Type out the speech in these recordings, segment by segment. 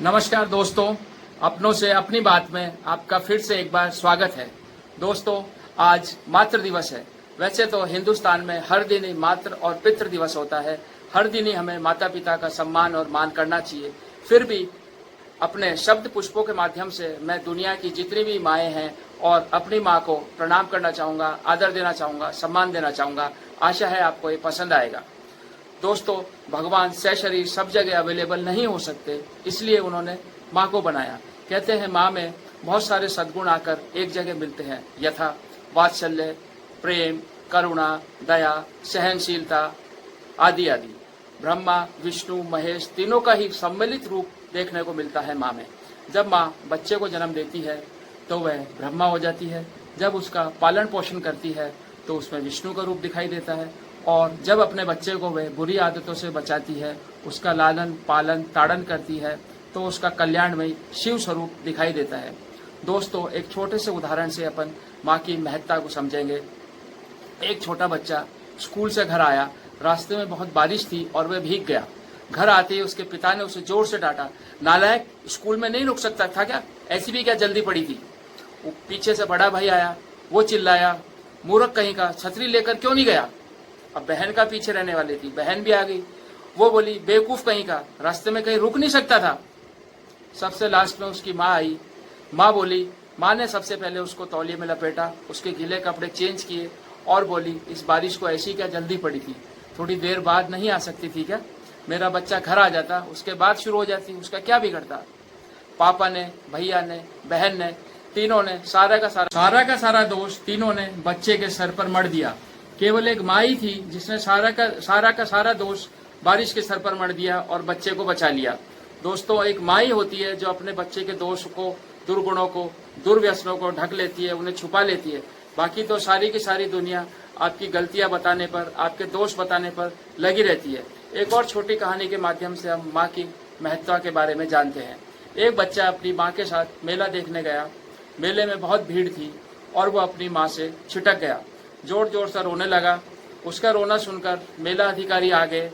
नमस्कार दोस्तों, अपनों से अपनी बात में आपका फिर से एक बार स्वागत है। दोस्तों, आज मातृ दिवस है। वैसे तो हिंदुस्तान में हर दिन ही मातृ और पितृ दिवस होता है। हर दिन ही हमें माता पिता का सम्मान और मान करना चाहिए। फिर भी अपने शब्द पुष्पों के माध्यम से मैं दुनिया की जितनी भी माएँ हैं और अपनी माँ को प्रणाम करना चाहूँगा, आदर देना चाहूँगा, सम्मान देना चाहूँगा। आशा है आपको ये पसंद आएगा। दोस्तों, भगवान सशरीर सब जगह अवेलेबल नहीं हो सकते, इसलिए उन्होंने माँ को बनाया। कहते हैं माँ में बहुत सारे सद्गुण आकर एक जगह मिलते हैं, यथा वात्सल्य, प्रेम, करुणा, दया, सहनशीलता आदि आदि। ब्रह्मा, विष्णु, महेश तीनों का ही सम्मिलित रूप देखने को मिलता है माँ में। जब माँ बच्चे को जन्म देती है तो वह ब्रह्मा हो जाती है। जब उसका पालन पोषण करती है तो उसमें विष्णु का रूप दिखाई देता है। और जब अपने बच्चे को वह बुरी आदतों से बचाती है, उसका लालन पालन ताड़न करती है, तो उसका कल्याणमयी शिव स्वरूप दिखाई देता है। दोस्तों, एक छोटे से उदाहरण से अपन माँ की महत्ता को समझेंगे। एक छोटा बच्चा स्कूल से घर आया, रास्ते में बहुत बारिश थी और वह भीग गया। घर आते ही उसके पिता ने उसे जोर से डांटा, नालायक, स्कूल में नहीं रुक सकता था क्या? ऐसी भी क्या जल्दी पड़ी थी? पीछे से बड़ा भाई आया, वो चिल्लाया, मूर्ख कहीं का, छतरी लेकर क्यों नहीं गया? अब बहन का पीछे रहने वाली थी, बहन भी आ गई। वो बोली, बेवकूफ कहीं का, रास्ते में कहीं रुक नहीं सकता था। सबसे लास्ट में उसकी माँ आई। माँ बोली, माँ ने सबसे पहले उसको तौलिए में लपेटा, उसके गीले कपड़े चेंज किए और बोली, इस बारिश को ऐसी क्या जल्दी पड़ी थी? थोड़ी देर बाद नहीं आ सकती थी क्या? मेरा बच्चा घर आ जाता, उसके बाद शुरू हो जाती, उसका क्या बिगड़ता? पापा ने, भैया ने, बहन ने, तीनों ने सारा का सारा दोष तीनों ने बच्चे के सर पर मढ़ दिया। केवल एक माँ ही थी जिसने सारा का सारा दोष बारिश के सर पर मढ़ दिया और बच्चे को बचा लिया। दोस्तों, एक माँ ही होती है जो अपने बच्चे के दोष को, दुर्गुणों को, दुर्व्यसनों को ढक लेती है, उन्हें छुपा लेती है। बाकी तो सारी की सारी दुनिया आपकी गलतियां बताने पर, आपके दोष बताने पर लगी रहती है। एक और छोटी कहानी के माध्यम से हम माँ की महत्ता के बारे में जानते हैं। एक बच्चा अपनी माँ के साथ मेला देखने गया। मेले में बहुत भीड़ थी और वो अपनी माँ से छिटक गया, जोर जोर से रोने लगा। उसका रोना सुनकर मेला अधिकारी आ गए।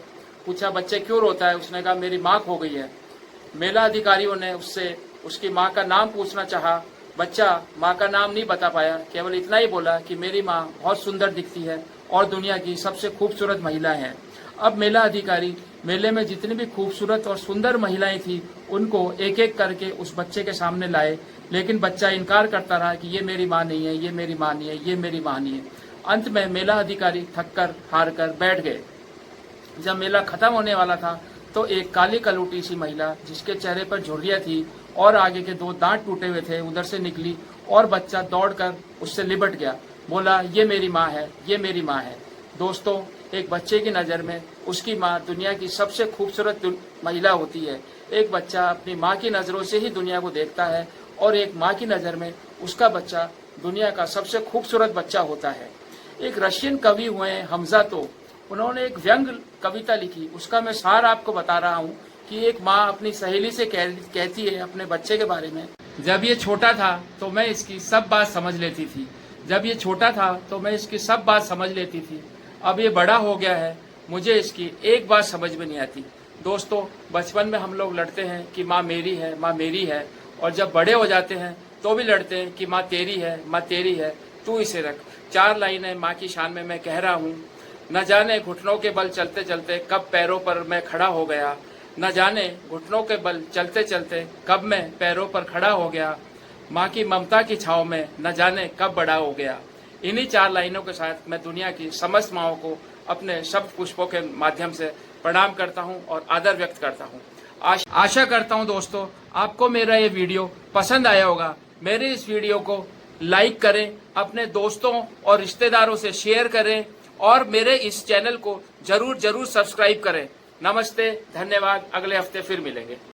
पूछा, बच्चे क्यों रोता है? उसने कहा, मेरी माँ खो गई है। मेला अधिकारियों ने उससे उसकी माँ का नाम पूछना चाहा। बच्चा माँ का नाम नहीं बता पाया, केवल इतना ही बोला कि मेरी माँ बहुत सुंदर दिखती है और दुनिया की सबसे खूबसूरत महिला है। अब मेला अधिकारी मेले में जितनी भी खूबसूरत और सुंदर महिलाएं थी उनको एक एक करके उस बच्चे के सामने लाए, लेकिन बच्चा इनकार करता रहा कि ये मेरी माँ नहीं है, ये मेरी माँ नहीं है, ये मेरी माँ नहीं है। अंत में मेला अधिकारी थककर हार कर बैठ गए। जब मेला खत्म होने वाला था तो एक काली कलूटी सी महिला, जिसके चेहरे पर झुर्रियां थी और आगे के 2 दांत टूटे हुए थे, उधर से निकली और बच्चा दौड़कर उससे लिपट गया। बोला, ये मेरी माँ है, ये मेरी माँ है। दोस्तों, एक बच्चे की नज़र में उसकी माँ दुनिया की सबसे खूबसूरत महिला होती है। एक बच्चा अपनी माँ की नज़रों से ही दुनिया को देखता है और एक माँ की नज़र में उसका बच्चा दुनिया का सबसे खूबसूरत बच्चा होता है। एक रशियन कवि हुए हैं हमज़ातो, उन्होंने एक व्यंग कविता लिखी। उसका मैं सार आपको बता रहा हूँ कि एक माँ अपनी सहेली से कहती है अपने बच्चे के बारे में, जब ये छोटा था तो मैं इसकी सब बात समझ लेती थी। जब ये छोटा था तो मैं इसकी सब बात समझ लेती थी। अब ये बड़ा हो गया है, मुझे इसकी एक बात समझ में नहीं आती। दोस्तों, बचपन में हम लोग लड़ते हैं कि माँ मेरी है, माँ मेरी है, और जब बड़े हो जाते हैं तो भी लड़ते हैं कि माँ तेरी है, माँ तेरी है, तू इसे रख। 4 लाइनें माँ की शान में मैं कह रहा हूँ। न जाने घुटनों के बल चलते चलते कब पैरों पर मैं खड़ा हो गया। न जाने घुटनों के बल चलते चलते कब मैं पैरों पर खड़ा हो गया। माँ की ममता की छाँव में न जाने कब बड़ा हो गया। इन्हीं 4 लाइनों के साथ मैं दुनिया की समस्त माँओं को अपने शब्द पुष्पों के माध्यम से प्रणाम करता हूँ और आदर व्यक्त करता हूँ। आशा करता हूँ दोस्तों, आपको मेरा ये वीडियो पसंद आया होगा। मेरे इस वीडियो को लाइक करें, अपने दोस्तों और रिश्तेदारों से शेयर करें और मेरे इस चैनल को जरूर सब्सक्राइब करें। नमस्ते, धन्यवाद। अगले हफ्ते फिर मिलेंगे।